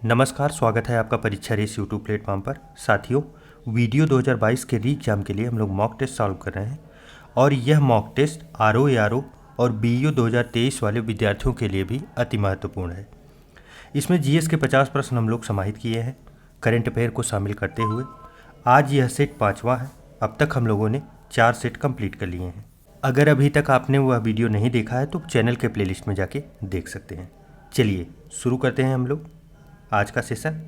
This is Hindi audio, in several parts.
नमस्कार, स्वागत है आपका परीक्षा रेस यूट्यूब प्लेटफॉर्म पर। साथियों, वीडियो 2022 के री एग्ज़ाम के लिए हम लोग मॉक टेस्ट सॉल्व कर रहे हैं और यह मॉक टेस्ट आरओ और बीईओ 2023 वाले विद्यार्थियों के लिए भी अति महत्वपूर्ण है। इसमें जीएस के 50 प्रश्न हम लोग समाहित किए हैं करंट अफेयर को शामिल करते हुए। आज यह सेट 5वां है। अब तक हम लोगों ने 4 सेट कंप्लीट कर लिए हैं। अगर अभी तक आपने वह वीडियो नहीं देखा है तो चैनल के प्लेलिस्ट में जाके देख सकते हैं। चलिए शुरू करते हैं हम लोग आज का सेशन।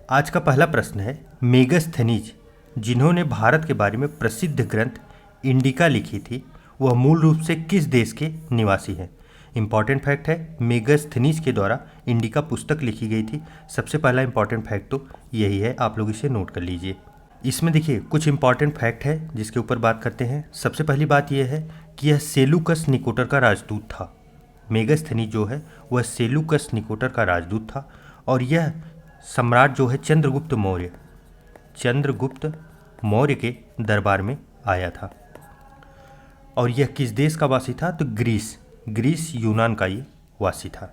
आज का पहला प्रश्न है, मेगस्थनीज जिन्होंने भारत के बारे में प्रसिद्ध ग्रंथ इंडिका लिखी थी, वह मूल रूप से किस देश के निवासी हैं। इंपॉर्टेंट फैक्ट है, मेगस्थनीज के द्वारा इंडिका पुस्तक लिखी गई थी। सबसे पहला इंपॉर्टेंट फैक्ट तो यही है, आप लोग इसे नोट कर लीजिए। इसमें देखिए कुछ इंपॉर्टेंट फैक्ट है जिसके ऊपर बात करते हैं। सबसे पहली बात यह है कि यह सेलुकस निकोटर का राजदूत था। मेगस्थनीज जो है वह सेलुकस निकोटर का राजदूत था और यह सम्राट जो है चंद्रगुप्त मौर्य के दरबार में आया था। और यह किस देश का वासी था? तो ग्रीस यूनान का ये वासी था।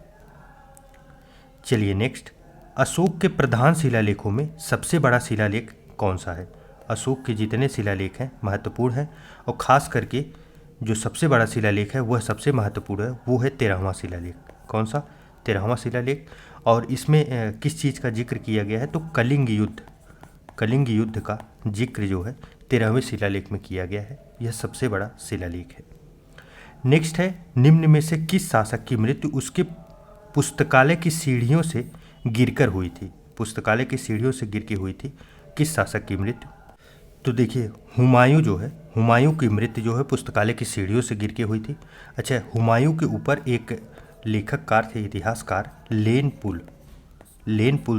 चलिए नेक्स्ट, अशोक के प्रधान शिलालेखों में सबसे बड़ा शिलालेख कौन सा है? अशोक के जितने शिलालेख हैं महत्वपूर्ण हैं और ख़ास करके जो सबसे बड़ा शिलालेख है वह सबसे महत्वपूर्ण है, वो है 13वां शिलालेख। कौन सा? 13वां शिलालेख। और इसमें किस चीज़ का जिक्र किया गया है? तो कलिंग युद्ध का जिक्र जो है 13वें शिलालेख में किया गया है। यह सबसे बड़ा शिलालेख है। नेक्स्ट है, निम्न में से किस शासक की मृत्यु उसके पुस्तकालय की सीढ़ियों से गिरकर हुई थी? पुस्तकालय की सीढ़ियों से गिर के हुई थी, किस शासक की मृत्यु? तो देखिए हुमायूं की मृत्यु जो है पुस्तकालय की सीढ़ियों से गिर के हुई थी। अच्छा, हुमायूं के ऊपर एक लेखककार थे, इतिहासकार लेन पुल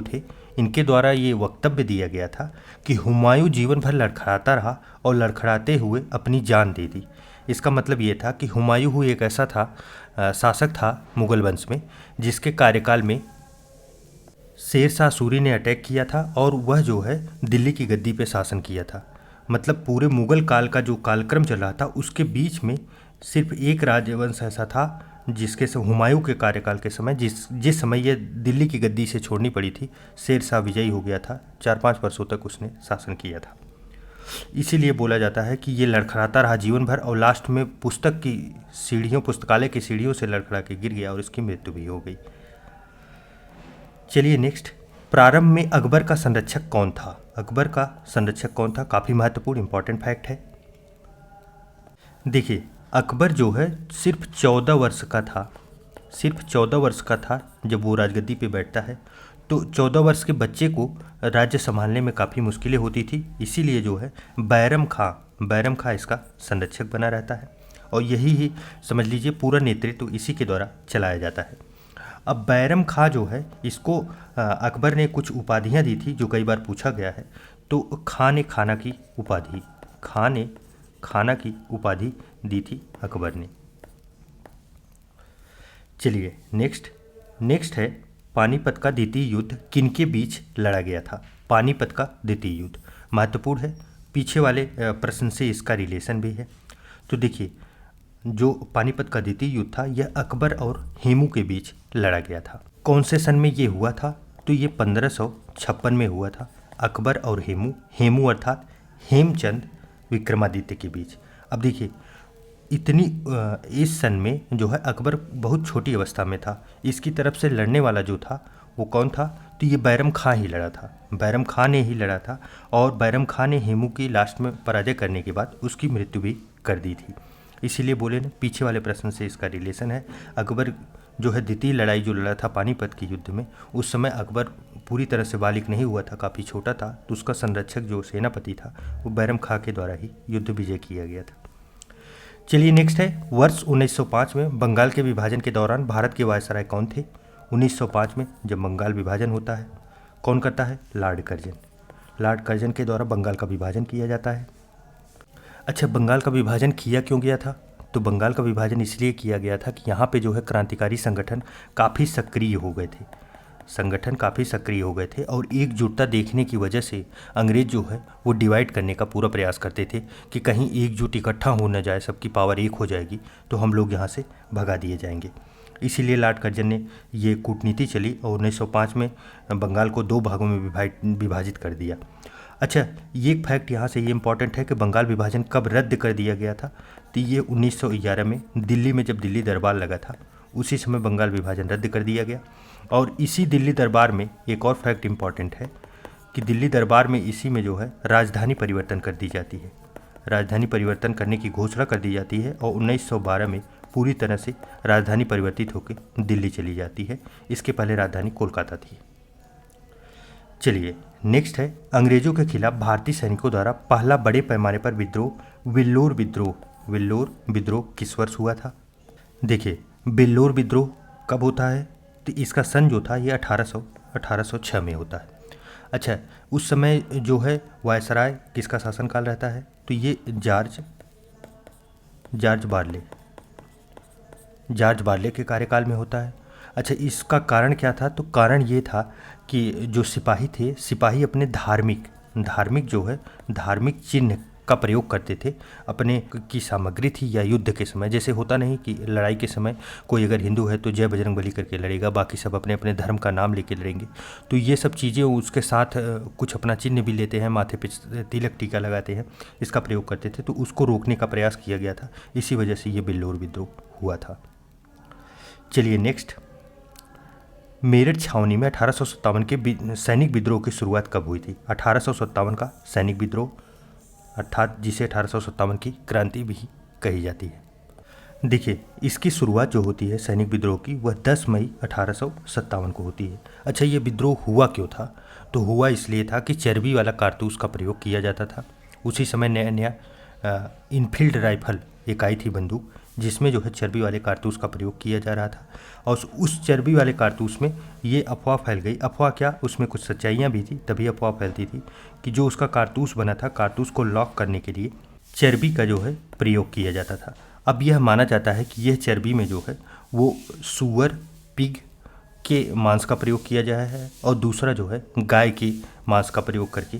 थे। इनके द्वारा ये वक्तव्य दिया गया था कि हुमायूं जीवन भर लड़खड़ाता रहा और लड़खड़ाते हुए अपनी जान दे दी। इसका मतलब ये था कि हुमायूं एक ऐसा शासक था मुगल वंश में जिसके कार्यकाल में शेर शाह सूरी ने अटैक किया था और वह जो है दिल्ली की गद्दी पे शासन किया था। मतलब पूरे मुगल काल का जो कालक्रम चल रहा था उसके बीच में सिर्फ एक राजवंश ऐसा था जिसके से हुमायूं के कार्यकाल के समय जिस समय ये दिल्ली की गद्दी से छोड़नी पड़ी थी, शेर शाह विजयी हो गया था। 4-5 वर्षों तक उसने शासन किया था। इसीलिए बोला जाता है कि ये लड़खड़ाता रहा जीवन भर और लास्ट में पुस्तकालय की सीढ़ियों से लड़खड़ा के गिर गया और इसकी मृत्यु भी हो गई। चलिए नेक्स्ट, प्रारंभ में अकबर का संरक्षक कौन था? काफ़ी महत्वपूर्ण इंपॉर्टेंट फैक्ट है। देखिए, अकबर जो है सिर्फ 14 वर्ष का था जब वो राजगद्दी पे बैठता है। तो 14 वर्ष के बच्चे को राज्य संभालने में काफ़ी मुश्किलें होती थी। इसीलिए जो है बैरम खां इसका संरक्षक बना रहता है और यही समझ लीजिए पूरा नेतृत्व इसी के द्वारा चलाया जाता है। अब बैरम खां जो है इसको अकबर ने कुछ उपाधियां दी थी जो कई बार पूछा गया है। तो खां ने खाना की उपाधि दी थी अकबर ने। चलिए नेक्स्ट है, पानीपत का द्वितीय युद्ध किनके बीच लड़ा गया था? पानीपत का द्वितीय युद्ध महत्वपूर्ण है, पीछे वाले प्रश्न से इसका रिलेशन भी है। तो देखिए, जो पानीपत का द्वितीय युद्ध था यह अकबर और हेमू के बीच लड़ा गया था। कौन से सन में ये हुआ था? तो ये 1556 में हुआ था। अकबर और हेमू अर्थात हेमचंद विक्रमादित्य के बीच। अब देखिए इस सन में जो है अकबर बहुत छोटी अवस्था में था। इसकी तरफ से लड़ने वाला जो था वो कौन था? तो ये बैरम खां ने ही लड़ा था और बैरम खां ने हेमू की लास्ट में पराजय करने के बाद उसकी मृत्यु भी कर दी थी। इसीलिए बोले ना, पीछे वाले प्रश्न से इसका रिलेशन है। अकबर जो है द्वितीय लड़ाई जो लड़ा था पानीपत के युद्ध में, उस समय अकबर पूरी तरह से बालिग नहीं हुआ था, काफ़ी छोटा था। तो उसका संरक्षक जो सेनापति था वो बैरम खां के द्वारा ही युद्ध विजय किया गया था। चलिए नेक्स्ट है, वर्ष 1905 में बंगाल के विभाजन के दौरान भारत के वायसराय कौन थे? 1905 में जब बंगाल विभाजन होता है, कौन करता है? लॉर्ड कर्जन के द्वारा बंगाल का विभाजन किया जाता है। अच्छा, बंगाल का विभाजन किया क्यों गया था? तो बंगाल का विभाजन इसलिए किया गया था कि यहाँ पे जो है क्रांतिकारी संगठन काफ़ी सक्रिय हो गए थे और एकजुटता देखने की वजह से अंग्रेज जो है वो डिवाइड करने का पूरा प्रयास करते थे कि कहीं एकजुट इकट्ठा हो न जाए, सबकी पावर एक हो जाएगी तो हम लोग यहाँ से भगा दिए जाएंगे। इसीलिए लॉर्ड कर्जन ने ये कूटनीति चली और 1905 में बंगाल को 2 भागों में विभाजित कर दिया। अच्छा, ये एक फैक्ट यहाँ से ये इम्पॉर्टेंट है कि बंगाल विभाजन कब रद्द कर दिया गया था, तो ये 1911 में दिल्ली में जब दिल्ली दरबार लगा था उसी समय बंगाल विभाजन रद्द कर दिया गया। और इसी दिल्ली दरबार में एक और फैक्ट इम्पॉर्टेंट है कि दिल्ली दरबार में इसी में जो है राजधानी परिवर्तन कर दी जाती है, राजधानी परिवर्तन करने की घोषणा कर दी जाती है और 1912 में पूरी तरह से राजधानी परिवर्तित होकर दिल्ली चली जाती है। इसके पहले राजधानी कोलकाता थी। चलिए नेक्स्ट है, अंग्रेजों के खिलाफ भारतीय सैनिकों द्वारा पहला बड़े पैमाने पर विद्रोह विल्लोर विद्रोह। विल्लोर विद्रोह किस वर्ष हुआ था? देखिए, विल्लोर विद्रोह कब होता है, तो इसका सन जो था ये 1806 में होता है। अच्छा, उस समय जो है वायसराय किसका शासनकाल रहता है, तो ये जॉर्ज बार्ले के कार्यकाल में होता है। अच्छा, इसका कारण क्या था, तो कारण ये था कि जो सिपाही थे, सिपाही अपने धार्मिक जो है धार्मिक चिन्ह का प्रयोग करते थे अपने की सामग्री थी या युद्ध के समय। जैसे होता नहीं कि लड़ाई के समय कोई अगर हिंदू है तो जय बजरंगबली करके लड़ेगा, बाकी सब अपने अपने धर्म का नाम लेके लड़ेंगे। तो ये सब चीज़ें उसके साथ कुछ अपना चिन्ह भी लेते हैं, माथे पे तिलक टीका लगाते हैं, इसका प्रयोग करते थे। तो उसको रोकने का प्रयास किया गया था, इसी वजह से ये विल्लोर विद्रोह हुआ था। चलिए नेक्स्ट, मेरठ छावनी में 1857 के सैनिक विद्रोह की शुरुआत कब हुई थी? 1857 का सैनिक विद्रोह, अर्थात जिसे 1857 की क्रांति भी कही जाती है। देखिए, इसकी शुरुआत जो होती है सैनिक विद्रोह की वह 10 मई 1857 को होती है। अच्छा, ये विद्रोह हुआ क्यों था? तो हुआ इसलिए था कि चर्बी वाला कारतूस का प्रयोग किया जाता था। उसी समय नया नया इनफील्ड राइफल एक आई थी बंदूक, जिसमें जो है चर्बी वाले कारतूस का प्रयोग किया जा रहा था। और उस चर्बी वाले कारतूस में ये अफवाह फैल गई। अफवाह क्या, उसमें कुछ सच्चाइयाँ भी थी, तभी अफवाह फैलती थी कि जो उसका कारतूस बना था, कारतूस को लॉक करने के लिए चर्बी का जो है प्रयोग किया जाता था। अब यह माना जाता है कि यह चर्बी में जो है वो सूअर, पिग के मांस का प्रयोग किया गया है और दूसरा जो है गाय के मांस का प्रयोग करके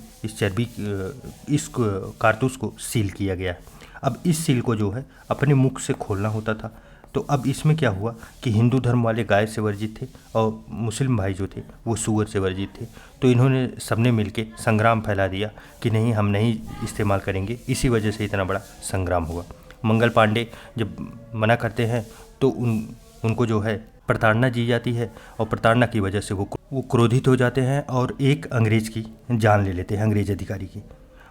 इस कारतूस को सील किया गया है। अब इस सील को जो है अपने मुख से खोलना होता था। तो अब इसमें क्या हुआ कि हिंदू धर्म वाले गाय से वर्जित थे और मुस्लिम भाई जो थे वो सूअर से वर्जित थे। तो इन्होंने सबने मिलके संग्राम फैला दिया कि नहीं, हम नहीं इस्तेमाल करेंगे। इसी वजह से इतना बड़ा संग्राम हुआ। मंगल पांडे जब मना करते हैं तो उनको जो है प्रताड़ना दी जाती है और प्रताड़ना की वजह से वो क्रोधित हो जाते हैं और एक अंग्रेज की जान ले लेते हैं, अंग्रेज अधिकारी की,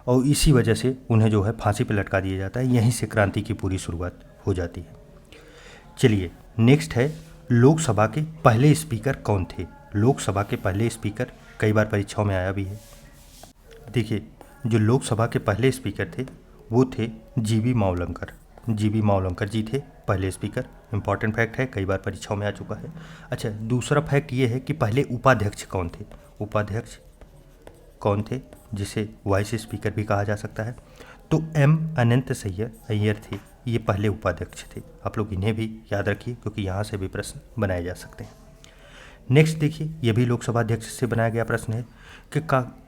और इसी वजह से उन्हें जो है फांसी पर लटका दिया जाता है। यहीं से क्रांति की पूरी शुरुआत हो जाती है। चलिए नेक्स्ट है, लोकसभा के पहले स्पीकर कौन थे? लोकसभा के पहले स्पीकर कई बार परीक्षाओं में आया भी है। देखिए, जो लोकसभा के पहले स्पीकर थे वो थे जीवी मावलंकर। जीवी मावलंकर जी थे पहले स्पीकर। इंपॉर्टेंट फैक्ट है, कई बार परीक्षाओं में आ चुका है। अच्छा, दूसरा फैक्ट ये है कि पहले उपाध्यक्ष कौन थे? उपाध्यक्ष कौन थे, जिसे वाइस स्पीकर भी कहा जा सकता है? तो एम अनंत अय्यर थे, ये पहले उपाध्यक्ष थे। आप लोग इन्हें भी याद रखिए क्योंकि यहाँ से भी प्रश्न बनाए जा सकते हैं। नेक्स्ट देखिए, यह भी लोकसभा अध्यक्ष से बनाया गया प्रश्न है कि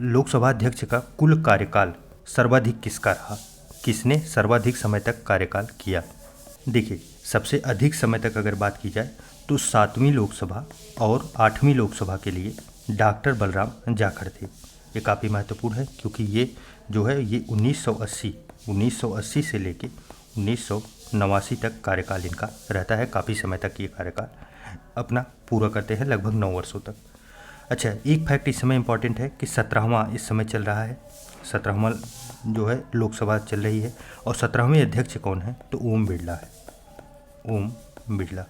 लोकसभा अध्यक्ष का कुल कार्यकाल सर्वाधिक किसका रहा? किसने सर्वाधिक समय तक कार्यकाल किया? देखिए, सबसे अधिक समय तक अगर बात की जाए तो 7वीं लोकसभा और 8वीं लोकसभा के लिए डॉक्टर बलराम जाखड़ थे। ये काफ़ी महत्वपूर्ण है क्योंकि ये जो है ये 1980 से लेके 1989 तक कार्यकाल इनका रहता है। काफ़ी समय तक ये कार्यकाल अपना पूरा करते हैं, लगभग 9 वर्षों तक। अच्छा, एक फैक्ट इस समय इम्पॉर्टेंट है कि 17वां इस समय चल रहा है। 17वां जो है लोकसभा चल रही है और 17वें अध्यक्ष कौन है? तो ओम बिरला है, ओम बिरला।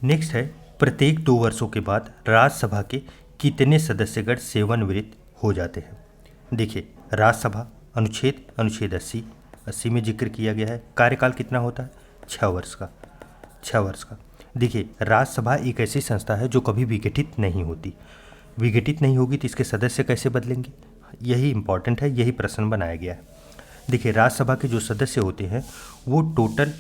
नेक्स्ट है, प्रत्येक 2 वर्षों के बाद राज्यसभा के कितने सदस्यगण सेवानिवृत्त हो जाते हैं? देखिए, राज्यसभा अनुच्छेद 80 में जिक्र किया गया है। कार्यकाल कितना होता है? 6 वर्ष का, 6 वर्ष का। देखिए, राज्यसभा एक ऐसी संस्था है जो कभी विघटित नहीं होती। विघटित नहीं होगी तो इसके सदस्य कैसे बदलेंगे? यही इंपॉर्टेंट है, यही प्रश्न बनाया गया है। देखिए, राज्यसभा के जो सदस्य होते हैं वो टोटल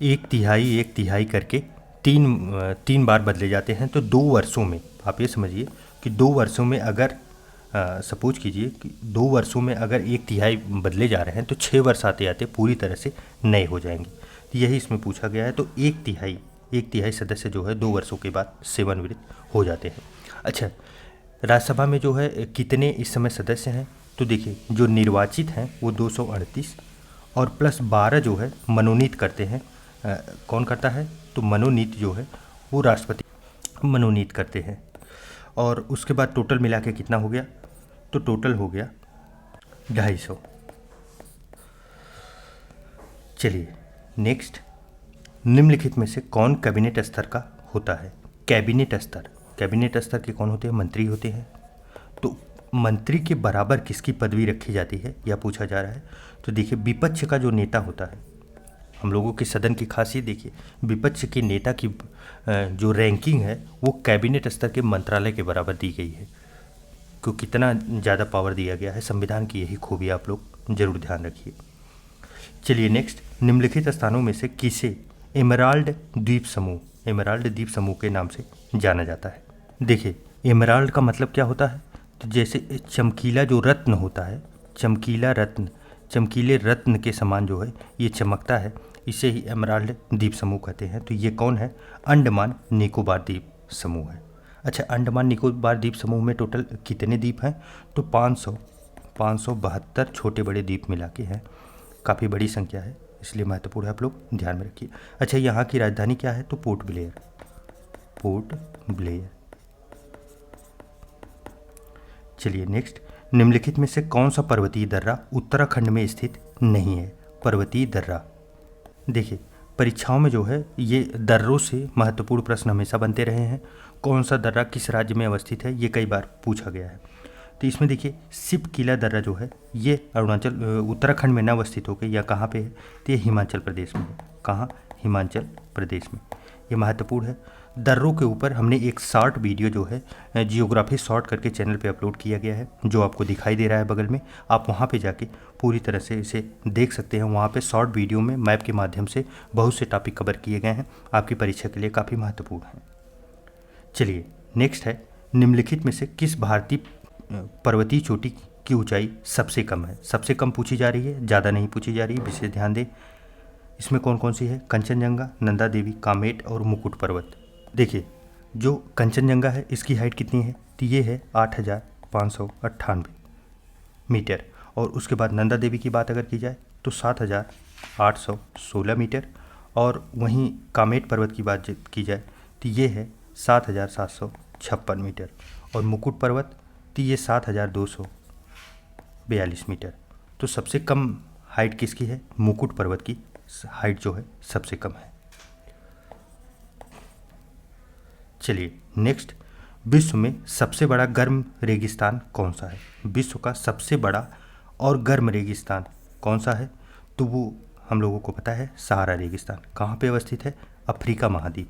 एक तिहाई करके तीन बार बदले जाते हैं। तो 2 वर्षों में आप ये समझिए कि 2 वर्षों में अगर सपोज कीजिए कि 2 वर्षों में अगर एक तिहाई बदले जा रहे हैं तो 6 वर्ष आते आते पूरी तरह से नए हो जाएंगे। तो यही इसमें पूछा गया है। तो एक तिहाई एक तिहाई सदस्य जो है 2 वर्षों के बाद सेवानिवृत्त हो जाते हैं। अच्छा, राज्यसभा में जो है कितने इस समय सदस्य हैं, तो देखिए जो निर्वाचित हैं वो 238 और प्लस 12 जो है मनोनीत करते हैं। कौन करता है, तो मनोनीत जो है वो राष्ट्रपति मनोनीत करते हैं। और उसके बाद टोटल मिला के कितना हो गया, तो टोटल हो गया 250। चलिए नेक्स्ट, निम्नलिखित में से कौन कैबिनेट स्तर का होता है। कैबिनेट स्तर के कौन होते हैं, मंत्री होते हैं। तो मंत्री के बराबर किसकी पदवी रखी जाती है, यह पूछा जा रहा है। तो देखिए विपक्ष का जो नेता होता है, हम लोगों के सदन की खासियत देखिए, विपक्ष के नेता की जो रैंकिंग है वो कैबिनेट स्तर के मंत्रालय के बराबर दी गई है। को कितना ज़्यादा पावर दिया गया है, संविधान की यही खूबी आप लोग जरूर ध्यान रखिए। चलिए नेक्स्ट, निम्नलिखित स्थानों में से किसे एमराल्ड द्वीप समूह के नाम से जाना जाता है। देखिए एमराल्ड का मतलब क्या होता है, तो जैसे चमकीला जो रत्न होता है, चमकीले रत्न के समान जो है ये चमकता है, इसे ही एमराल्ड द्वीप समूह कहते हैं। तो ये कौन है, अंडमान निकोबार द्वीप समूह है। अच्छा, अंडमान निकोबार द्वीप समूह में टोटल कितने द्वीप हैं, तो 572 छोटे बड़े द्वीप मिला के हैं। काफ़ी बड़ी संख्या है, इसलिए महत्वपूर्ण है, आप लोग ध्यान में रखिए। अच्छा, यहाँ की राजधानी क्या है, तो पोर्ट ब्लेयर। चलिए नेक्स्ट, निम्नलिखित में से कौन सा पर्वतीय दर्रा उत्तराखंड में स्थित नहीं है। पर्वतीय दर्रा, देखिए परीक्षाओं में जो है ये दर्रों से महत्वपूर्ण प्रश्न हमेशा बनते रहे हैं। कौन सा दर्रा किस राज्य में अवस्थित है, ये कई बार पूछा गया है। तो इसमें देखिए सिप किला दर्रा जो है ये उत्तराखंड में न अवस्थित होकर या कहाँ पे है, तो ये हिमाचल प्रदेश में है। कहाँ, हिमाचल प्रदेश में। ये महत्वपूर्ण है। दर्रों के ऊपर हमने एक शॉर्ट वीडियो जो है जियोग्राफी शॉर्ट करके चैनल पे अपलोड किया गया है, जो आपको दिखाई दे रहा है बगल में। आप वहाँ पे जाके पूरी तरह से इसे देख सकते हैं। वहाँ पे शॉर्ट वीडियो में मैप के माध्यम से बहुत से टॉपिक कवर किए गए हैं, आपकी परीक्षा के लिए काफ़ी महत्वपूर्ण है। चलिए नेक्स्ट है, निम्नलिखित में से किस भारतीय पर्वतीय चोटी की ऊंचाई सबसे कम है। सबसे कम पूछी जा रही है, ज़्यादा नहीं पूछी जा रही है, विशेष ध्यान दें। इसमें कौन कौन सी है, कंचनजंगा, नंदा देवी, कामेट और मुकुट पर्वत। देखिए जो कंचनजंगा है इसकी हाइट कितनी है, तो ये है 8598 मीटर। और उसके बाद नंदा देवी की बात अगर की जाए तो 7816 मीटर। और वहीं कामेट पर्वत की बात की जाए तो ये है 7756 मीटर। और मुकुट पर्वत तो ये 7242 मीटर। तो सबसे कम हाइट किसकी है, मुकुट पर्वत की हाइट जो है सबसे कम है। चलिए नेक्स्ट, विश्व में सबसे बड़ा गर्म रेगिस्तान कौन सा है। विश्व का सबसे बड़ा और गर्म रेगिस्तान कौन सा है, तो वो हम लोगों को पता है सहारा रेगिस्तान। कहाँ पे अवस्थित है, अफ्रीका महाद्वीप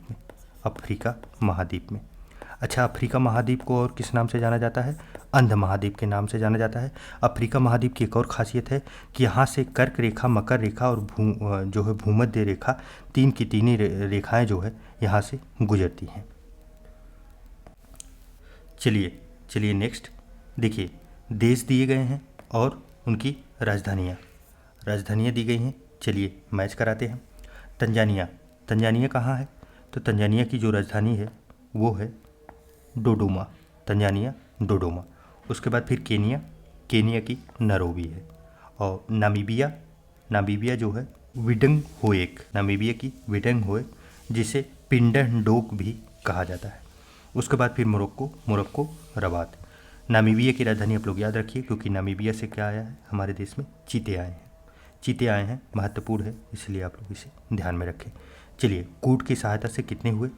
में। अच्छा, अफ्रीका महाद्वीप को और किस नाम से जाना जाता है, अंध महाद्वीप के नाम से जाना जाता है। अफ्रीका महाद्वीप की एक और खासियत है कि यहाँ से कर्क रेखा, मकर रेखा और जो है भूमध्य रेखा, तीन की तीन ही रेखाएं जो है यहाँ से गुजरती हैं। चलिए नेक्स्ट देखिए, देश दिए गए हैं और उनकी राजधानियाँ दी गई हैं। चलिए मैच कराते हैं। तंजानिया कहाँ है, तो तंजानिया की जो राजधानी है वो है डोडोमा। डोडोमा। उसके बाद फिर केनिया की नैरोबी है। और नामीबिया जो है नामीबिया की विडंगहोएक, जिसे पिंडनडोक भी कहा जाता है। उसके बाद फिर मोरक्को रबात। नामीबिया की राजधानी आप लोग याद रखिए, क्योंकि नामीबिया से क्या आया है, हमारे देश में चीते आए हैं, महत्वपूर्ण है, इसलिए आप लोग इसे ध्यान में रखें। चलिए कूट की सहायता से कितने हुए,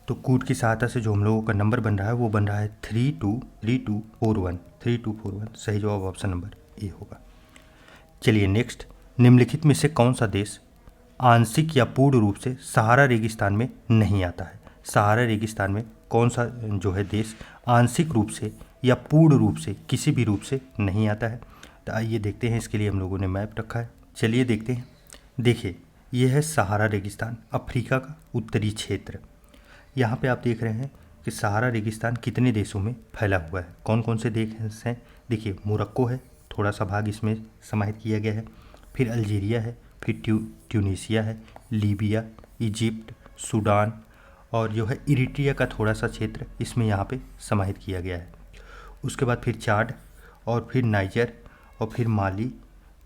तो कूट की सहायता से जो हम लोगों का नंबर बन रहा है वो बन रहा है 3241। सही जवाब ऑप्शन नंबर ए होगा। चलिए नेक्स्ट, निम्नलिखित में से कौन सा देश आंशिक या पूर्ण रूप से सहारा रेगिस्तान में नहीं आता है। सहारा रेगिस्तान में कौन सा जो है देश आंशिक रूप से या पूर्ण रूप से किसी भी रूप से नहीं आता है। तो आइए देखते हैं, इसके लिए हम लोगों ने मैप रखा है। चलिए देखते हैं। देखिए यह है सहारा रेगिस्तान, अफ्रीका का उत्तरी क्षेत्र। यहाँ पे आप देख रहे हैं कि सहारा रेगिस्तान कितने देशों में फैला हुआ है। कौन कौन से देश हैं, देखिए मोरक्को है, थोड़ा सा भाग इसमें समाहित किया गया है। फिर अल्जीरिया है, फिर ट्यूनीसिया है, लीबिया, इजिप्ट, सूडान और जो है इरिट्रिया का थोड़ा सा क्षेत्र इसमें यहाँ पे समाहित किया गया है। उसके बाद फिर चाड और फिर नाइजर और फिर माली,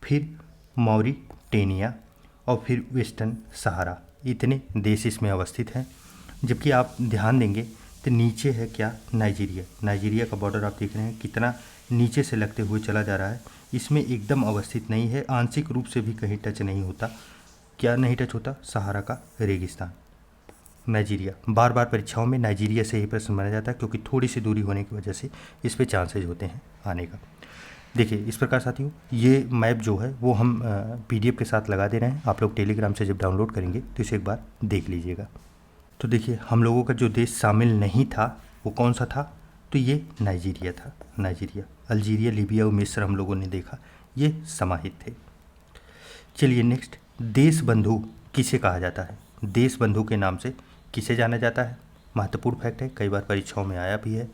फिर मॉरिटेनिया और फिर वेस्टर्न सहारा, इतने देश इसमें अवस्थित हैं। जबकि आप ध्यान देंगे तो नीचे है क्या, नाइजीरिया। नाइजीरिया का बॉर्डर आप देख रहे हैं कितना नीचे से लगते हुए चला जा रहा है, इसमें एकदम अवस्थित नहीं है, आंशिक रूप से भी कहीं टच नहीं होता। क्या नहीं टच होता, सहारा का रेगिस्तान। नाइजीरिया, बार बार परीक्षाओं में नाइजीरिया से ही प्रश्न बना जाता है क्योंकि थोड़ी सी दूरी होने की वजह से इस पर चांसेज होते हैं आने का। देखिए इस प्रकार साथियों, ये मैप जो है वो हम PDF के साथ लगा दे रहे हैं, आप लोग टेलीग्राम से जब डाउनलोड करेंगे तो इसे एक बार देख लीजिएगा। तो देखिए हम लोगों का जो देश शामिल नहीं था वो कौन सा था, तो ये नाइजीरिया था। नाइजीरिया, अल्जीरिया, लीबिया और मिस्र हम लोगों ने देखा ये समाहित थे। चलिए नेक्स्ट, देश बंधु किसे कहा जाता है? देश बंधु के नाम से किसे जाना जाता है? महत्वपूर्ण फैक्ट है, कई बार परीक्षाओं में आया भी है।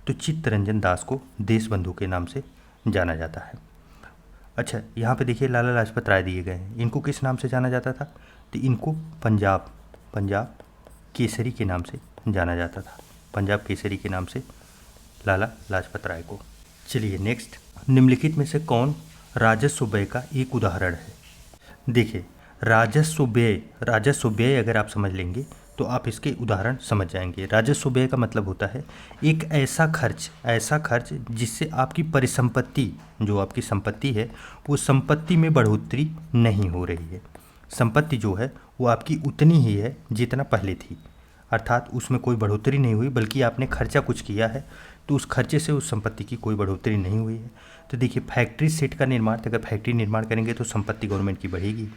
तो चित्तरंजन दास को देश बंधु के नाम से जाना जाता है। अच्छा, यहाँ पे देखिए लाला लाजपत राय दिए गए हैं, इनको किस नाम से जाना जाता था? तो इनको पंजाब केसरी के नाम से जाना जाता था। पंजाब केसरी के नाम से लाला लाजपत राय को। चलिए नेक्स्ट, निम्नलिखित में से कौन राजस्व व्यय का एक उदाहरण है? देखिए राजस्व व्यय अगर आप समझ लेंगे तो आप इसके उदाहरण समझ जाएंगे। राजस्व व्यय का मतलब होता है एक ऐसा खर्च जिससे आपकी परिसंपत्ति, जो आपकी संपत्ति है, वो संपत्ति में बढ़ोतरी नहीं हो रही है। संपत्ति जो है वो आपकी उतनी ही है जितना पहले थी, अर्थात उसमें कोई बढ़ोतरी नहीं हुई, बल्कि आपने खर्चा कुछ किया है तो उस खर्चे से उस संपत्ति की कोई बढ़ोतरी नहीं हुई है। तो देखिए फैक्ट्री सेट का निर्माण, तो अगर फैक्ट्री निर्माण करेंगे तो संपत्ति गवर्नमेंट की बढ़ेगी।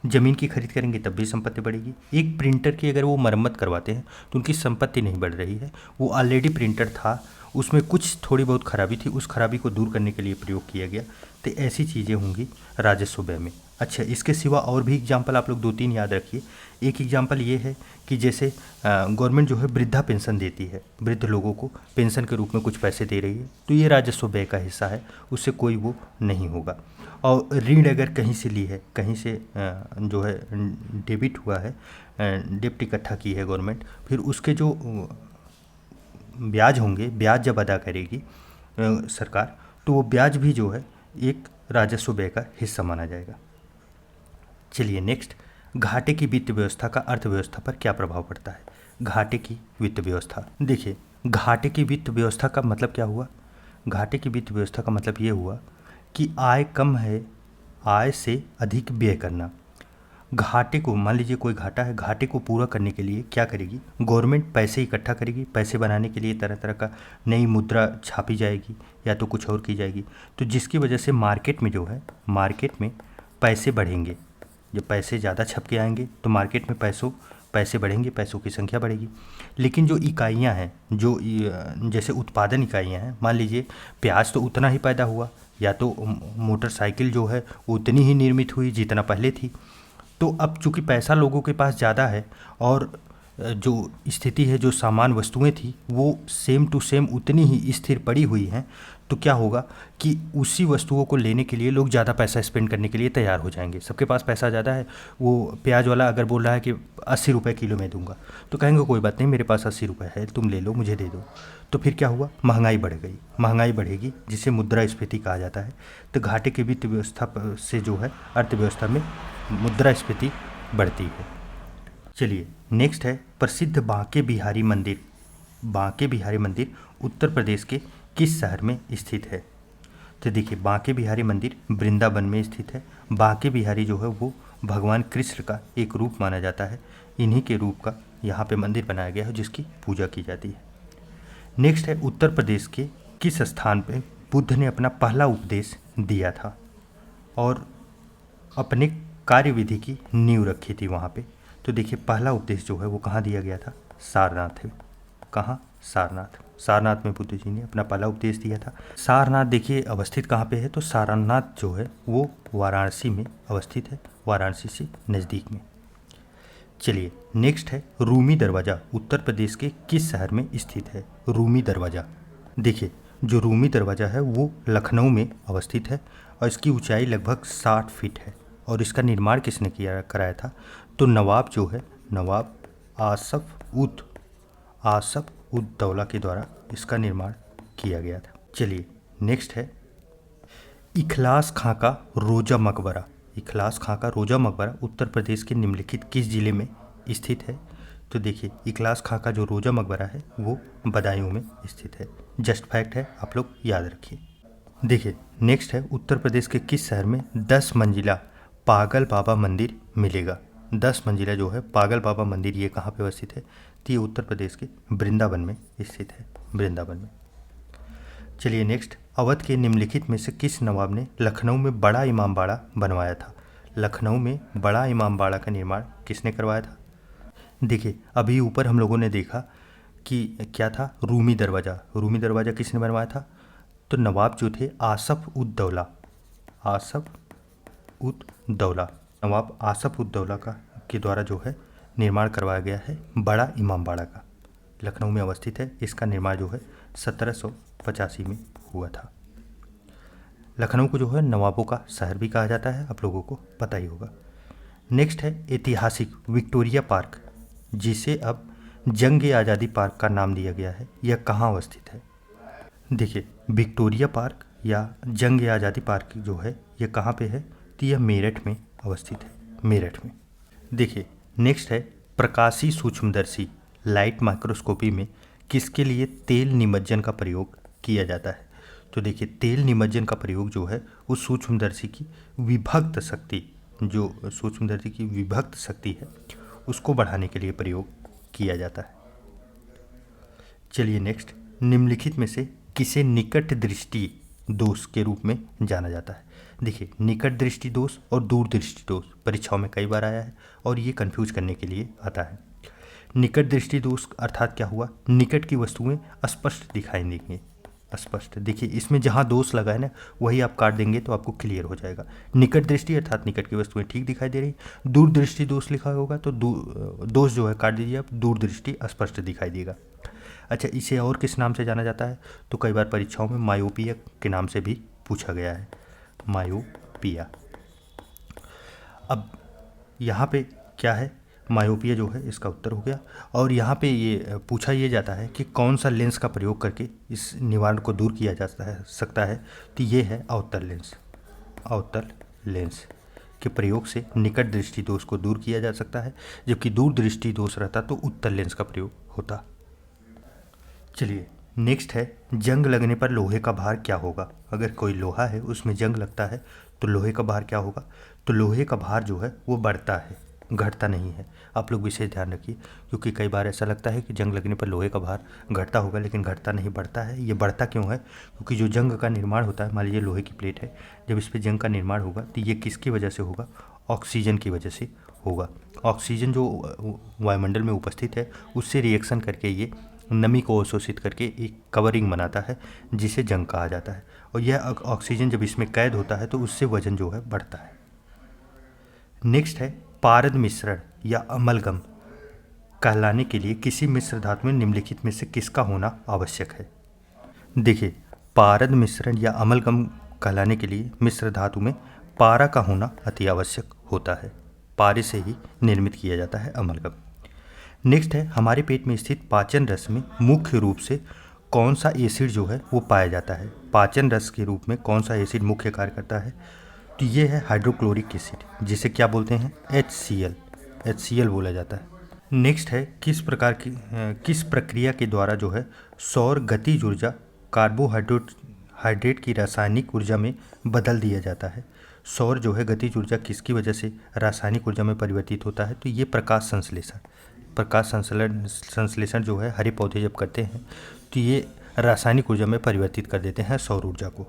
ज़मीन की खरीद करेंगे तब भी संपत्ति बढ़ेगी। एक प्रिंटर की अगर वो मरम्मत करवाते हैं तो उनकी संपत्ति नहीं बढ़ रही है, वो ऑलरेडी प्रिंटर था, उसमें कुछ थोड़ी बहुत खराबी थी, उस खराबी को दूर करने के लिए प्रयोग किया गया। तो ऐसी चीज़ें होंगी राजस्व व्यय में। अच्छा, इसके सिवा और भी एग्जाम्पल आप लोग 2-3 याद रखिए। एक एग्जाम्पल ये है कि जैसे गवर्नमेंट जो है वृद्धा पेंशन देती है, वृद्ध लोगों को पेंशन के रूप में कुछ पैसे दे रही है, तो ये राजस्व व्यय का हिस्सा है, उससे कोई वो नहीं होगा। और ऋण अगर कहीं से ली है, कहीं से जो है डेबिट हुआ है, डेब्ट इकट्ठा की है गवर्नमेंट, फिर उसके जो ब्याज होंगे, ब्याज जब अदा करेगी सरकार, तो वो ब्याज भी जो है एक राजस्व व्यय का हिस्सा माना जाएगा। चलिए नेक्स्ट, घाटे की वित्त व्यवस्था का अर्थव्यवस्था पर क्या प्रभाव पड़ता है? घाटे की वित्त व्यवस्था, देखिए घाटे की वित्त व्यवस्था का मतलब क्या हुआ? घाटे की वित्त व्यवस्था का मतलब ये हुआ कि आय कम है, आय से अधिक व्यय करना। घाटे को, मान लीजिए कोई घाटा है, घाटे को पूरा करने के लिए क्या करेगी गवर्नमेंट? पैसे इकट्ठा करेगी, पैसे बनाने के लिए तरह तरह का नई मुद्रा छापी जाएगी या तो कुछ और की जाएगी, तो जिसकी वजह से मार्केट में जो है, मार्केट में पैसे बढ़ेंगे। जब पैसे ज़्यादा छप के आएंगे तो मार्केट में पैसे बढ़ेंगे, पैसों की संख्या बढ़ेगी। लेकिन जो इकाइयाँ हैं, जो जैसे उत्पादन इकाइयाँ हैं, मान लीजिए प्याज तो उतना ही पैदा हुआ, या तो मोटरसाइकिल जो है उतनी ही निर्मित हुई जितना पहले थी। तो अब चूँकि पैसा लोगों के पास ज़्यादा है और जो स्थिति है, जो सामान वस्तुएं थी वो सेम टू सेम उतनी ही स्थिर पड़ी हुई हैं, तो क्या होगा कि उसी वस्तुओं को लेने के लिए लोग ज़्यादा पैसा स्पेंड करने के लिए तैयार हो जाएंगे। सबके पास पैसा ज़्यादा है, वो प्याज वाला अगर बोल रहा है कि 80 रुपये किलो में दूंगा, तो कहेंगे कोई बात नहीं, मेरे पास 80 रुपये है, तुम ले लो, मुझे दे दो। तो फिर क्या हुआ, महंगाई बढ़ गई, महंगाई बढ़ेगी, जिसे मुद्रास्फीति कहा जाता है। तो घाटे की वित्त व्यवस्था से जो है अर्थव्यवस्था में मुद्रास्फीति बढ़ती है। चलिए नेक्स्ट है प्रसिद्ध बांके बिहारी मंदिर। बांके बिहारी मंदिर उत्तर प्रदेश के किस शहर में स्थित है? तो देखिए बांके बिहारी मंदिर वृंदावन में स्थित है। बांके बिहारी जो है वो भगवान कृष्ण का एक रूप माना जाता है, इन्हीं के रूप का यहाँ पे मंदिर बनाया गया है जिसकी पूजा की जाती है। नेक्स्ट है उत्तर प्रदेश के किस स्थान पे बुद्ध ने अपना पहला उपदेश दिया था और अपने कार्यविधि की नींव रखी थी वहाँ पे? तो देखिए पहला उपदेश जो है वो कहाँ दिया गया था? सारनाथ है। कहाँ? सारनाथ में बुद्ध जी ने अपना पहला उपदेश दिया था। सारनाथ देखिए अवस्थित कहाँ पे है? तो सारनाथ जो है वो वाराणसी में अवस्थित है, वाराणसी से नज़दीक में। चलिए नेक्स्ट है रूमी दरवाज़ा उत्तर प्रदेश के किस शहर में स्थित है? रूमी दरवाज़ा, देखिए जो रूमी दरवाज़ा है वो लखनऊ में अवस्थित है और इसकी ऊंचाई लगभग 60 फीट है। और इसका निर्माण किसने कराया था? तो नवाब जो है, नवाब आसफ उद दौला के द्वारा इसका निर्माण किया गया था। चलिए नेक्स्ट है इखलास खां का रोजा मकबरा। इखलास खां का रोजा मकबरा उत्तर प्रदेश के निम्नलिखित किस जिले में स्थित है? तो देखिए इखलास खां का जो रोजा मकबरा है वो बदायूं में स्थित है। जस्ट फैक्ट है, आप लोग याद रखिए। देखिए नेक्स्ट है उत्तर प्रदेश के किस शहर में 10 मंजिला पागल बाबा मंदिर मिलेगा? 10 मंजिला जो है पागल बाबा मंदिर ये कहाँ पे अवस्थित है? तो ये उत्तर प्रदेश के वृंदावन में स्थित है, वृंदावन में। चलिए नेक्स्ट, अवध के निम्नलिखित में से किस नवाब ने लखनऊ में बड़ा इमामबाड़ा बनवाया था? लखनऊ में बड़ा इमामबाड़ा का निर्माण किसने करवाया था? देखिए अभी ऊपर हम लोगों ने देखा कि क्या था, रूमी दरवाज़ा। रूमी दरवाज़ा किसने बनवाया था? तो नवाब जो थे आसफ उद दौला, आसफ उद दौला, नवाब आसफ उद दौला का के द्वारा जो है निर्माण करवाया गया है बड़ा इमामबाड़ा का। लखनऊ में अवस्थित है। इसका निर्माण जो है 1785 में हुआ था। लखनऊ को जो है नवाबों का शहर भी कहा जाता है, आप लोगों को पता ही होगा। नेक्स्ट है ऐतिहासिक विक्टोरिया पार्क, जिसे अब जंग आज़ादी पार्क का नाम दिया गया है, यह कहाँ अवस्थित है? देखिए विक्टोरिया पार्क या जंग आज़ादी पार्क जो है यह कहाँ पे है? तो यह मेरठ में अवस्थित है, मेरठ में। देखिए नेक्स्ट है प्रकाशी सूक्ष्मदर्शी लाइट माइक्रोस्कोपी में किसके लिए तेल निमज्जन का प्रयोग किया जाता है? तो देखिए तेल निमज्जन का प्रयोग जो है उस सूक्ष्मदर्शी की विभक्त शक्ति, जो सूक्ष्मदर्शी की विभक्त शक्ति है उसको बढ़ाने के लिए प्रयोग किया जाता है। चलिए नेक्स्ट, निम्नलिखित में से किसे निकट दृष्टि दोष के रूप में जाना जाता है? देखिए निकट दृष्टि दोष और दूर दृष्टि दोष परीक्षाओं में कई बार आया है और ये कंफ्यूज करने के लिए आता है। निकट दृष्टि दोष अर्थात क्या हुआ? निकट की वस्तुएं स्पष्ट दिखाई देंगी, स्पष्ट। देखिए इसमें जहाँ दोष लगा है ना वही आप काट देंगे तो आपको क्लियर हो जाएगा। निकट दृष्टि अर्थात निकट की वस्तुएं ठीक दिखाई दे रही। दूर दृष्टि दोष लिखा होगा तो दोष जो है काट दीजिए आप, दूर दृष्टि स्पष्ट दिखाई देगा। अच्छा, इसे और किस नाम से जाना जाता है? तो कई बार परीक्षाओं में मायोपिया के नाम से भी पूछा गया है, मायोपिया। अब यहाँ पे क्या है, मायोपिया जो है इसका उत्तर हो गया। और यहाँ पे ये पूछा ये जाता है कि कौन सा लेंस का प्रयोग करके इस निवारण को दूर किया जा सकता है? तो ये है अवतल लेंस। अवतल लेंस के प्रयोग से निकट दृष्टि दोष को दूर किया जा सकता है, जबकि दूर दृष्टि दोष रहता तो उत्तल लेंस का प्रयोग होता। चलिए नेक्स्ट है जंग लगने पर लोहे का भार क्या होगा? अगर कोई लोहा है उसमें जंग लगता है तो लोहे का भार क्या होगा? तो लोहे का भार जो है वो बढ़ता है, घटता नहीं है। आप लोग विशेष ध्यान रखिए, क्योंकि कई बार ऐसा लगता है कि जंग लगने पर लोहे का भार घटता होगा, लेकिन घटता नहीं, बढ़ता है। ये बढ़ता क्यों है? क्योंकि जो जंग का निर्माण होता है, मान लीजिए लोहे की प्लेट है, जब इस पर जंग का निर्माण होगा तो ये किसकी वजह से होगा? ऑक्सीजन की वजह से होगा। ऑक्सीजन जो वायुमंडल में उपस्थित है उससे रिएक्शन करके ये नमी को अवशोषित करके एक कवरिंग बनाता है जिसे जंग कहा जाता है। और यह ऑक्सीजन जब इसमें कैद होता है तो उससे वजन जो है बढ़ता है। नेक्स्ट है पारद मिश्रण या अमलगम कहलाने के लिए किसी मिश्र धातु में निम्नलिखित में से किसका होना आवश्यक है? देखिए पारद मिश्रण या अमलगम कहलाने के लिए मिश्र धातु में पारा का होना अति आवश्यक होता है। पारे से ही निर्मित किया जाता है अमलगम। नेक्स्ट है हमारे पेट में स्थित पाचन रस में मुख्य रूप से कौन सा एसिड जो है वो पाया जाता है? पाचन रस के रूप में कौन सा एसिड मुख्य कार्य करता है? तो ये है हाइड्रोक्लोरिक एसिड, जिसे क्या बोलते हैं? HCl, HCl बोला जाता है। नेक्स्ट है किस प्रक्रिया के द्वारा जो है सौर गतिज ऊर्जा कार्बोहाइड्रेट की रासायनिक ऊर्जा में बदल दिया जाता है? सौर जो है गतिज ऊर्जा किसकी वजह से रासायनिक ऊर्जा में परिवर्तित होता है? तो ये प्रकाश संश्लेषण। प्रकाश संश्लेषण जो है हरे पौधे जब करते हैं तो ये रासायनिक ऊर्जा में परिवर्तित कर देते हैं सौर ऊर्जा को।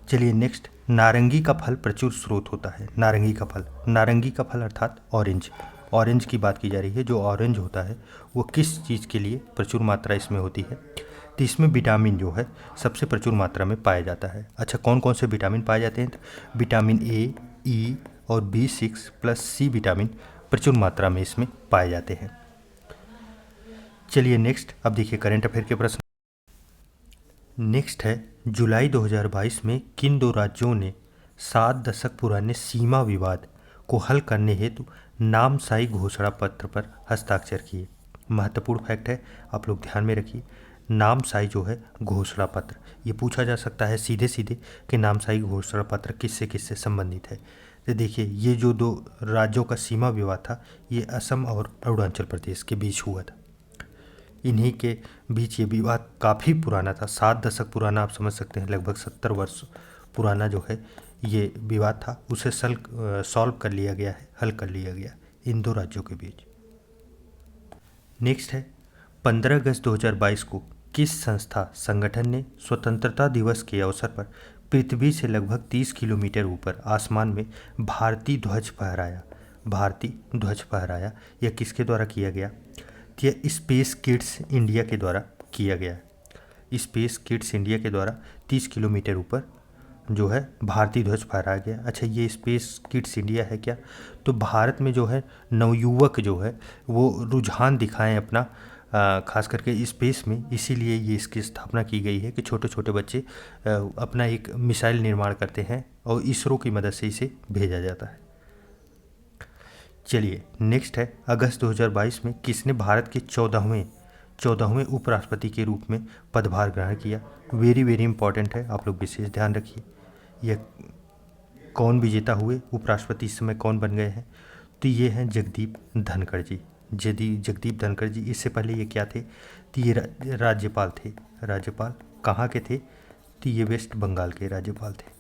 चलिए नेक्स्ट, नारंगी का फल प्रचुर स्रोत होता है। नारंगी का फल अर्थात ऑरेंज, ऑरेंज की बात की जा रही है। जो ऑरेंज होता है वो किस चीज़ के लिए प्रचुर मात्रा इसमें होती है? तो इसमें विटामिन जो है सबसे प्रचुर मात्रा में पाया जाता है। अच्छा, कौन कौन से विटामिन पाए जाते हैं? तो विटामिन A, E और B6 प्लस C विटामिन प्रचुर मात्रा में इसमें पाए जाते हैं। चलिए नेक्स्ट, अब देखिए करंट अफेयर के प्रश्न। नेक्स्ट है जुलाई 2022 में किन दो राज्यों ने 7 दशक पुराने सीमा विवाद को हल करने हेतु नामसाई घोषणा पत्र पर हस्ताक्षर किए। महत्वपूर्ण फैक्ट है, आप लोग ध्यान में रखिए। नामसाई जो है घोषणा पत्र, ये पूछा जा सकता है सीधे सीधे कि नामसाई घोषणा पत्र किससे किससे संबंधित है। तो देखिए, ये जो दो राज्यों का सीमा विवाद था, ये असम और अरुणाचल प्रदेश के बीच हुआ था। इन्हीं के बीच ये विवाद काफ़ी पुराना था, 7 दशक पुराना, आप समझ सकते हैं, लगभग 70 वर्ष पुराना जो है ये विवाद था। उसे सॉल्व कर लिया गया है, हल कर लिया गया इन दो राज्यों के बीच। नेक्स्ट है, 15 अगस्त 2022 को किस संस्था संगठन ने स्वतंत्रता दिवस के अवसर पर पृथ्वी से लगभग 30 किलोमीटर ऊपर आसमान में भारतीय ध्वज फहराया? भारतीय ध्वज फहराया, यह किसके द्वारा किया गया? यह स्पेस किड्स इंडिया के द्वारा किया गया है। स्पेस किड्स इंडिया के द्वारा 30 किलोमीटर ऊपर जो है भारतीय ध्वज फहराया गया। अच्छा, ये स्पेस किड्स इंडिया है क्या? तो भारत में जो है नवयुवक जो है वो रुझान दिखाएं अपना, खास करके स्पेस में, इसीलिए ये इसकी स्थापना की गई है कि छोटे छोटे बच्चे अपना एक मिसाइल निर्माण करते हैं और इसरो की मदद से इसे भेजा जाता है। चलिए, नेक्स्ट है, अगस्त 2022 में किसने भारत के 14वें उपराष्ट्रपति के रूप में पदभार ग्रहण किया? वेरी वेरी इंपॉर्टेंट है, आप लोग विशेष ध्यान रखिए। यह कौन विजेता हुए उपराष्ट्रपति, इस समय कौन बन गए हैं? तो ये हैं जगदीप धनखड़ जी। जगदीप धनखड़ जी, इससे पहले ये क्या थे? तो ये राज्यपाल थे। राज्यपाल कहाँ के थे? तो ये वेस्ट बंगाल के राज्यपाल थे।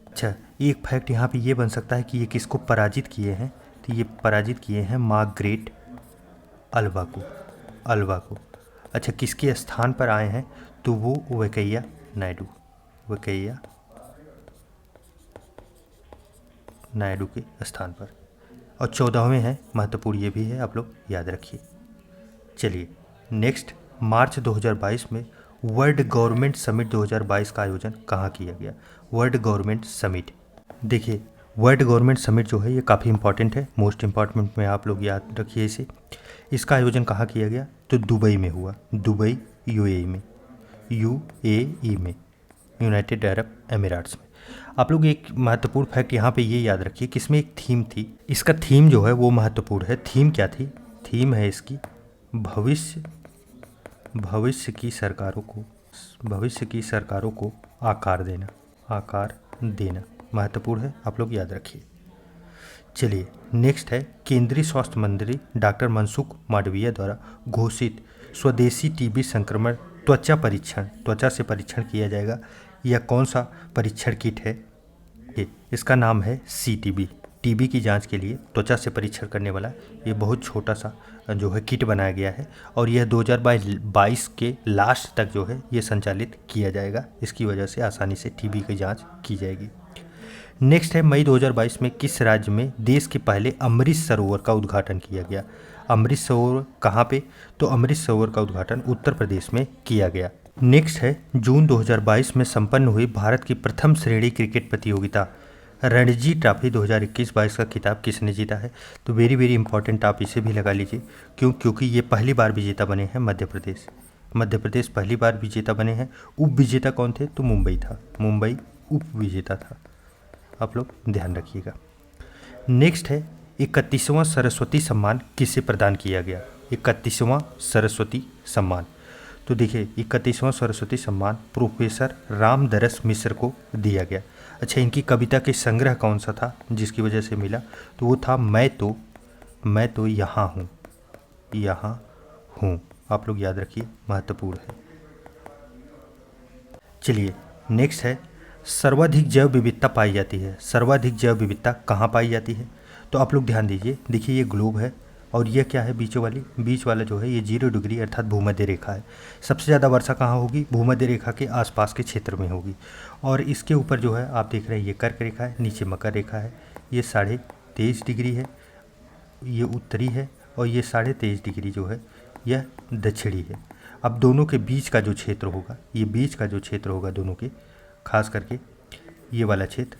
अच्छा, एक फैक्ट यहाँ पे ये बन सकता है कि ये किसको पराजित किए हैं? तो ये पराजित किए हैं मार्गरेट अल्वा को। अच्छा, किसके स्थान पर आए हैं? तो वो वेंकैया नायडू के स्थान पर, और 14वें हैं, महत्वपूर्ण ये भी है, आप लोग याद रखिए। चलिए, नेक्स्ट, मार्च 2022 में वर्ल्ड गवर्नमेंट समिट 2022 का आयोजन कहाँ किया गया? वर्ल्ड गवर्नमेंट समिट, देखिए, वर्ल्ड गवर्नमेंट समिट जो है ये काफ़ी इंपॉर्टेंट है, मोस्ट इंपॉर्टेंट में आप लोग याद रखिए इसे। इसका आयोजन कहाँ किया गया? तो दुबई में हुआ। दुबई यूएई में, यूनाइटेड अरब एमिरेट्स में। आप लोग एक महत्वपूर्ण फैक्ट यहाँ पे ये याद रखिए कि इसमें एक थीम थी। इसका थीम जो है वो महत्वपूर्ण है। थीम क्या थी? थीम है इसकी भविष्य की सरकारों को आकार देना। महत्वपूर्ण है, आप लोग याद रखिए। चलिए, नेक्स्ट है, केंद्रीय स्वास्थ्य मंत्री डॉक्टर मनसुख मांडविया द्वारा घोषित स्वदेशी टीबी संक्रमण त्वचा से परीक्षण किया जाएगा, यह कौन सा परीक्षण किट है? इसका नाम है CTB। टीबी की जांच के लिए त्वचा से परीक्षण करने वाला ये बहुत छोटा सा जो है किट बनाया गया है, और यह 2022 के लास्ट तक जो है ये संचालित किया जाएगा। इसकी वजह से आसानी से टीबी की जांच की जाएगी। नेक्स्ट है, मई 2022 में किस राज्य में देश के पहले अमृत सरोवर का उद्घाटन किया गया? अमृत सरोवर कहाँ पे? तो अमृत सरोवर का उद्घाटन उत्तर प्रदेश में किया गया। नेक्स्ट है, जून 2022 में संपन्न हुई भारत की प्रथम श्रेणी क्रिकेट प्रतियोगिता रणजी ट्रॉफी 2021-22 का खिताब किसने जीता है? तो वेरी वेरी इंपॉर्टेंट, आप इसे भी लगा लीजिए। क्योंकि ये पहली बार विजेता बने हैं मध्य प्रदेश पहली बार विजेता बने हैं। उप विजेता कौन थे? तो मुंबई उप विजेता था, आप लोग ध्यान रखिएगा। नेक्स्ट है, 31वां सरस्वती सम्मान किसे प्रदान किया गया? 31वां सरस्वती सम्मान, तो देखिए, 31वां सरस्वती सम्मान प्रोफेसर रामदरस मिश्र को दिया गया। अच्छा, इनकी कविता के संग्रह कौन सा था जिसकी वजह से मिला? तो वो था मैं तो यहाँ हूँ। आप लोग याद रखिए, महत्वपूर्ण है। चलिए, नेक्स्ट है, सर्वाधिक जैव विविधता पाई जाती है। सर्वाधिक जैव विविधता कहाँ पाई जाती है? तो आप लोग ध्यान दीजिए। देखिए, ये ग्लोब है और यह क्या है? बीच वाला जो है ये 0 डिग्री अर्थात भूमध्य रेखा है। सबसे ज़्यादा वर्षा कहाँ होगी? भूमध्य रेखा के आसपास के क्षेत्र में होगी। और इसके ऊपर जो है आप देख रहे हैं ये कर्क रेखा है, नीचे मकर रेखा है। ये 23.5 डिग्री है, ये उत्तरी है, और ये 23.5 डिग्री जो है यह दक्षिणी है। अब दोनों के बीच का जो क्षेत्र होगा, ये बीच का जो क्षेत्र होगा दोनों के, खास करके ये वाला क्षेत्र,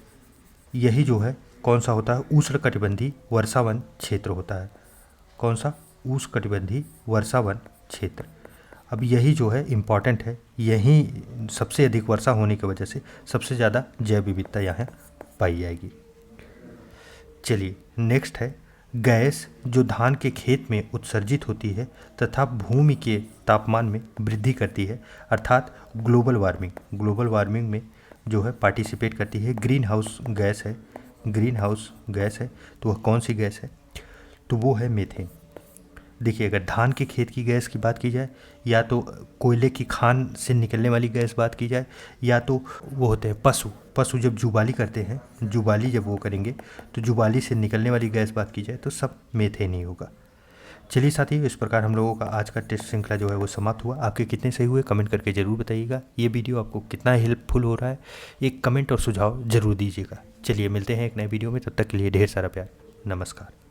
यही जो है कौन सा होता है? उष्णकटिबंधीय वर्षावन क्षेत्र होता है। कौन सा? उष्णकटिबंधीय वर्षावन क्षेत्र। अब यही जो है इम्पॉर्टेंट है, यहीं सबसे अधिक वर्षा होने की वजह से सबसे ज़्यादा जैव विविधता यहाँ पाई जाएगी। चलिए, नेक्स्ट है, गैस जो धान के खेत में उत्सर्जित होती है तथा भूमि के तापमान में वृद्धि करती है, अर्थात ग्लोबल वार्मिंग में जो है पार्टिसिपेट करती है। ग्रीन हाउस गैस है। तो वह कौन सी गैस है? तो वो है मीथेन। देखिए, अगर धान के खेत की गैस की बात की जाए, या तो कोयले की खान से निकलने वाली गैस बात की जाए, या तो वो होते हैं पशु जब जुबाली करते हैं, जुबाली जब वो करेंगे तो जुबाली से निकलने वाली गैस बात की जाए तो सब मीथेन ही होगा। चलिए साथियों, इस प्रकार हम लोगों का आज का टेस्ट श्रृंखला जो है वो समाप्त हुआ। आपके कितने सही हुए कमेंट करके ज़रूर बताइएगा। ये वीडियो आपको कितना हेल्पफुल हो रहा है, एक कमेंट और सुझाव ज़रूर दीजिएगा। चलिए मिलते हैं एक नए वीडियो में, तब तक के लिए ढेर सारा प्यार। नमस्कार।